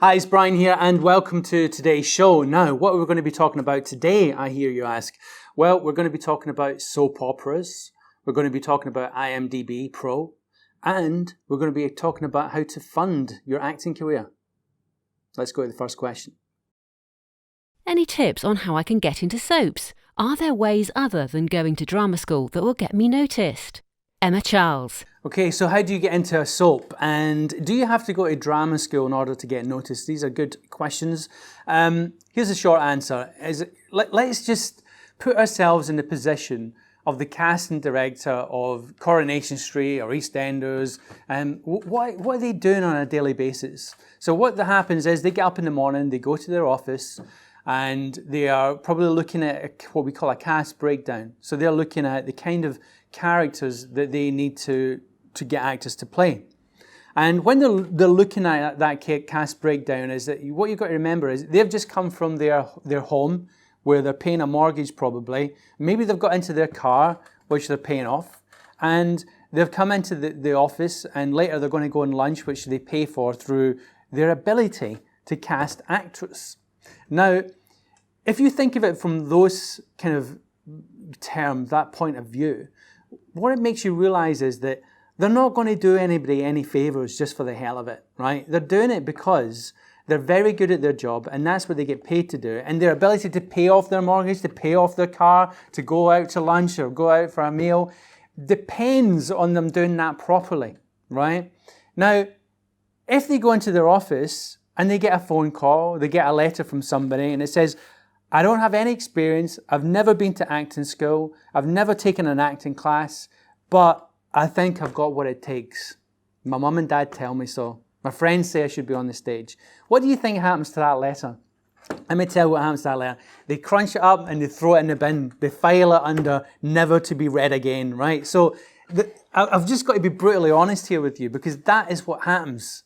Hi, it's Brian here and welcome to today's show. Now, what are we going to be talking about today, I hear you ask? Well, we're going to be talking about soap operas, we're going to be talking about IMDbPro, and we're going to be talking about how to fund your acting career. Let's go to the first question. Any tips on how I can get into soaps? Are there ways other than going to drama school that will get me noticed? Emma Charles. Okay, so how do you get into a soap? And do you have to go to drama school in order to get noticed? These are good questions. Here's a short answer. Let's just put ourselves in the position of the casting director of Coronation Street or EastEnders. What are they doing on a daily basis? So what happens is they get up in the morning, they go to their office, and they are probably looking at what we call a cast breakdown. So they're looking at the kind of characters that they need to get actors to play. And when they're looking at that cast breakdown, is that what you've got to remember is they've just come from their home where they're paying a mortgage probably. Maybe they've got into their car, which they're paying off, and they've come into the office, and later they're going to go on lunch, which they pay for through their ability to cast actors. Now, if you think of it from those kind of terms, that point of view, what it makes you realize is that they're not going to do anybody any favors just for the hell of it, right? They're doing it because they're very good at their job, and that's what they get paid to do. And their ability to pay off their mortgage, to pay off their car, to go out to lunch or go out for a meal, depends on them doing that properly, right? Now, if they go into their office and they get a phone call, they get a letter from somebody, and it says, I don't have any experience, I've never been to acting school, I've never taken an acting class, but I think I've got what it takes. My mum and dad tell me so. My friends say I should be on the stage. What do you think happens to that letter? Let me tell you what happens to that letter. They crunch it up and they throw it in the bin. They file it under never to be read again, right? So I've just got to be brutally honest here with you, because that is what happens.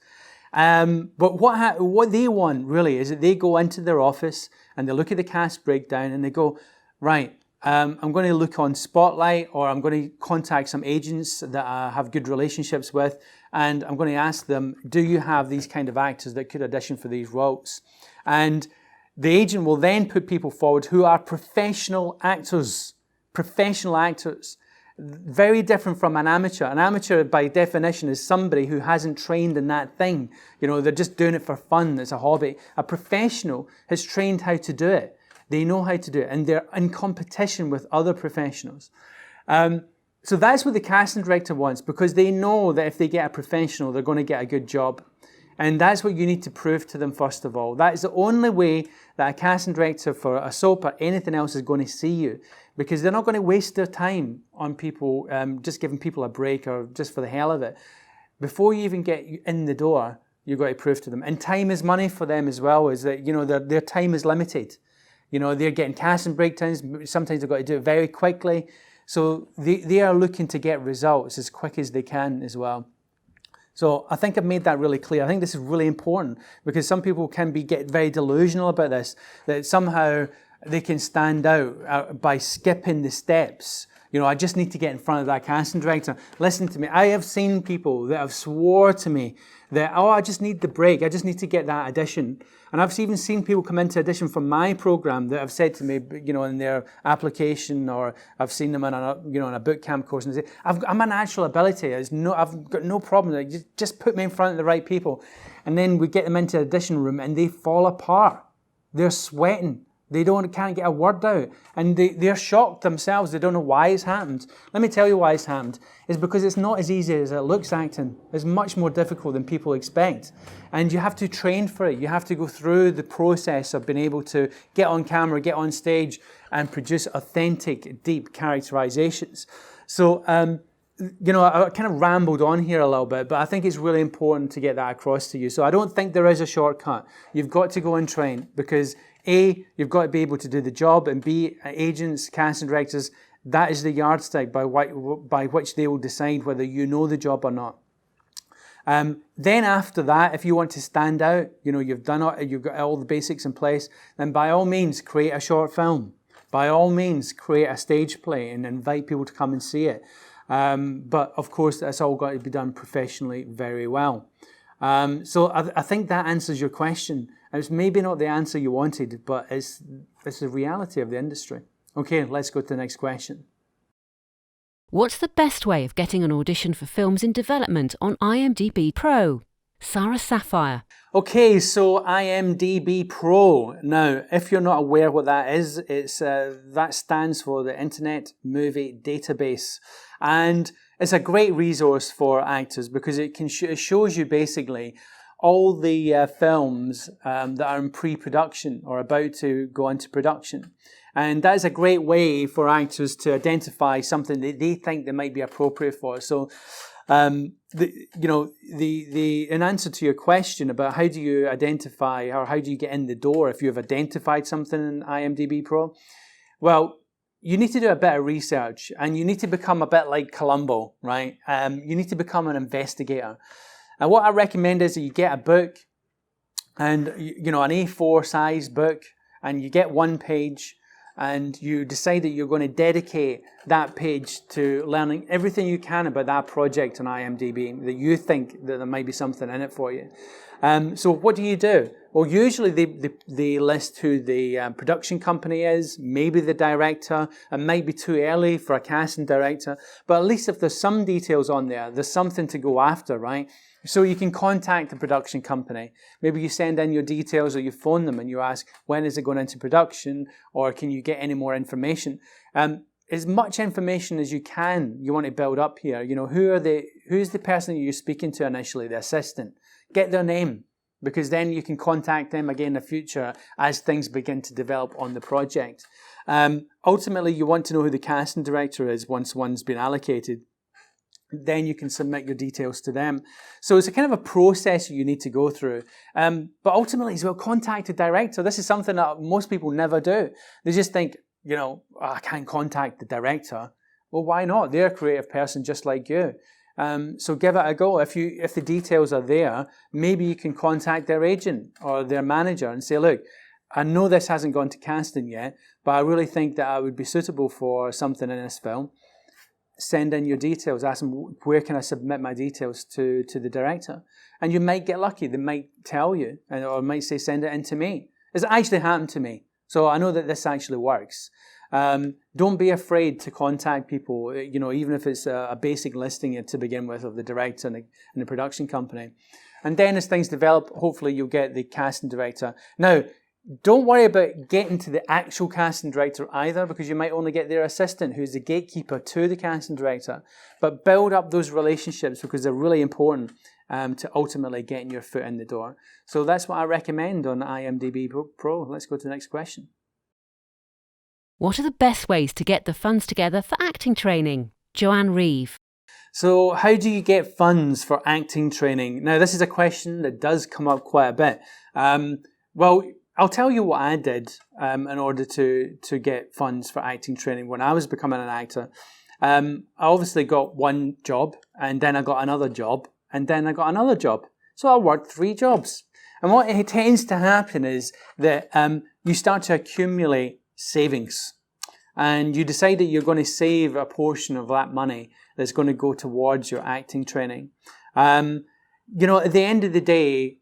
But what they want really is that they go into their office and they look at the cast breakdown and they go, right, I'm going to look on Spotlight, or I'm going to contact some agents that I have good relationships with, and I'm going to ask them, do you have these kind of actors that could audition for these roles? And the agent will then put people forward who are professional actors. Professional actors. Very different from an amateur. An amateur, by definition, is somebody who hasn't trained in that thing. You know, they're just doing it for fun. It's a hobby. A professional has trained how to do it. They know how to do it, and they're in competition with other professionals. So that's what the casting director wants, because they know that if they get a professional, they're going to get a good job. And that's what you need to prove to them, first of all. That is the only way that a casting director for a soap or anything else is going to see you, because they're not going to waste their time on people, just giving people a break or just for the hell of it. Before you even get in the door, you've got to prove to them. And time is money for them as well, is that, you know, their time is limited. You know, they're getting casting breakdowns. Sometimes they've got to do it very quickly. So they are looking to get results as quick as they can as well. So I think I've made that really clear. I think this is really important, because some people can get very delusional about this, that somehow they can stand out by skipping the steps. You know, I just need to get in front of that casting director. Listen to me. I have seen people that have swore to me that, oh, I just need the break. I just need to get that audition. And I've even seen people come into audition from my program that have said to me, you know, in their application, or I've seen them in a boot camp course, and they say, I'm a natural ability. I've got no problem. Just put me in front of the right people. And then we get them into the audition room and they fall apart. They're sweating. They can't get a word out. And they're shocked themselves. They don't know why it's happened. Let me tell you why it's happened. It's because it's not as easy as it looks, acting. It's much more difficult than people expect. And you have to train for it. You have to go through the process of being able to get on camera, get on stage, and produce authentic, deep characterizations. So, you know, I kind of rambled on here a little bit, but I think it's really important to get that across to you. So I don't think there is a shortcut. You've got to go and train, because A, you've got to be able to do the job, and B, agents, casting directors, that is the yardstick by which they will decide whether you know the job or not. Then after that, if you want to stand out, you know, you've got all the basics in place, then by all means create a short film. By all means create a stage play and invite people to come and see it. But of course, that's all got to be done professionally very well. So I think that answers your question. It's maybe not the answer you wanted, but it's the reality of the industry. Okay, let's go to the next question. What's the best way of getting an audition for films in development on IMDbPro? Sarah Sapphire. Okay, so IMDbPro. Now, if you're not aware what that is, that stands for the Internet Movie Database. And it's a great resource for actors because it shows you basically all the films that are in pre-production or about to go into production. And that is a great way for actors to identify something that they think they might be appropriate for. So, in answer to your question about how do you identify or how do you get in the door if you've identified something in IMDbPro, well, you need to do a bit of research and you need to become a bit like Columbo, right? You need to become an investigator. And what I recommend is that you get a book and, an A4 size book, and you get one page and you decide that you're going to dedicate that page to learning everything you can about that project on IMDb, that you think that there might be something in it for you. So what do? Well, usually they list who the production company is, maybe the director. It might be too early for a casting director, but at least if there's some details on there, there's something to go after, right? So you can contact the production company. Maybe you send in your details or you phone them and you ask, when is it going into production? Or can you get any more information? As much information as you want to build up here. Who's the person that you're speaking to initially, the assistant? Get their name, because then you can contact them again in the future as things begin to develop on the project. Ultimately, you want to know who the casting director is once one's been allocated. Then you can submit your details to them. So it's a kind of a process you need to go through. But ultimately as well, contact a director. This is something that most people never do. They just think, I can't contact the director. Well, why not? They're a creative person just like you. So give it a go. If the details are there, maybe you can contact their agent or their manager and say, look, I know this hasn't gone to casting yet, but I really think that I would be suitable for something in this film. Send in your details, ask them, where can I submit my details to the director? And you might get lucky. They might tell you, or might say, send it in to me. It's actually happened to me. So I know that this actually works. Don't be afraid to contact people, even if it's a basic listing to begin with of the director and the production company. And then as things develop, hopefully you'll get the casting director. Now, don't worry about getting to the actual casting director either, because you might only get their assistant, who's the gatekeeper to the casting director. But build up those relationships because they're really important to ultimately getting your foot in the door. So that's what I recommend on IMDbPro. Let's go to the next question. What are the best ways to get the funds together for acting training? Joanne Reeve. So how do you get funds for acting training? Now, this is a question that does come up quite a bit. Well, I'll tell you what I did in order to get funds for acting training when I was becoming an actor. I obviously got one job, and then I got another job, and then I got another job. So I worked 3 jobs. And what it tends to happen is that you start to accumulate savings. And you decide that you're going to save a portion of that money that's going to go towards your acting training. At the end of the day,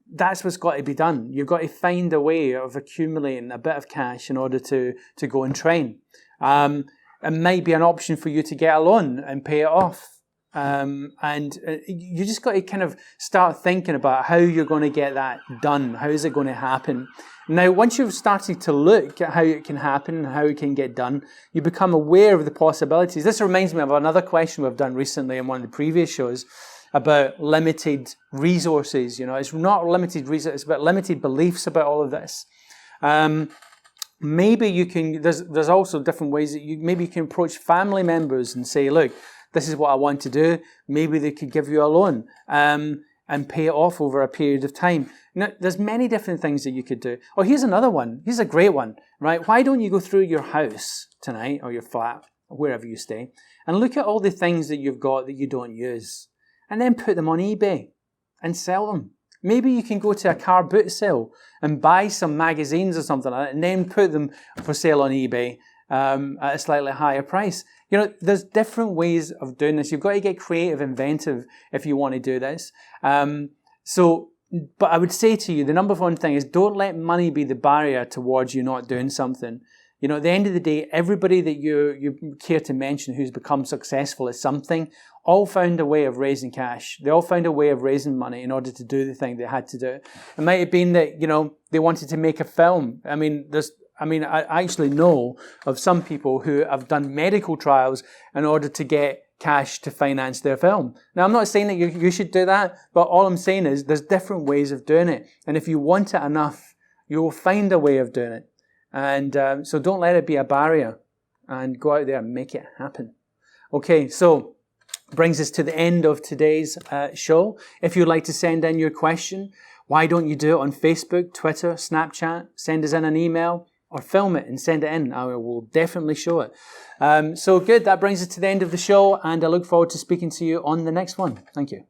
that's what's got to be done. You've got to find a way of accumulating a bit of cash in order to go and train. It might be an option for you to get a loan and pay it off. And you just got to kind of start thinking about how you're going to get that done. How is it going to happen? Now, once you've started to look at how it can happen and how it can get done, you become aware of the possibilities. This reminds me of another question we've done recently in one of the previous shows about limited resources. It's not limited resources, it's about limited beliefs about all of this. Maybe you can, there's also different ways that maybe you can approach family members and say, look, this is what I want to do. Maybe they could give you a loan and pay it off over a period of time. Now, there's many different things that you could do. Oh, here's another one. Here's a great one, right? Why don't you go through your house tonight or your flat, or wherever you stay, and look at all the things that you've got that you don't use, and then put them on eBay and sell them. Maybe you can go to a car boot sale and buy some magazines or something like that, and then put them for sale on eBay at a slightly higher price. You know, there's different ways of doing this. You've got to get creative, inventive if you want to do this. But I would say to you, the number one thing is don't let money be the barrier towards you not doing something. You know, at the end of the day, everybody that you care to mention who's become successful at something, all found a way of raising cash. They all found a way of raising money in order to do the thing they had to do. It might have been that, you know, they wanted to make a film. I I actually know of some people who have done medical trials in order to get cash to finance their film. Now, I'm not saying that you should do that, but all I'm saying is there's different ways of doing it. And if you want it enough, you will find a way of doing it. And so don't let it be a barrier, and go out there and make it happen. Okay, so brings us to the end of today's show. If you'd like to send in your question, why don't you do it on Facebook, Twitter, Snapchat? Send us in an email or film it and send it in. I will definitely show it. So good, that brings us to the end of the show, and I look forward to speaking to you on the next one. Thank you.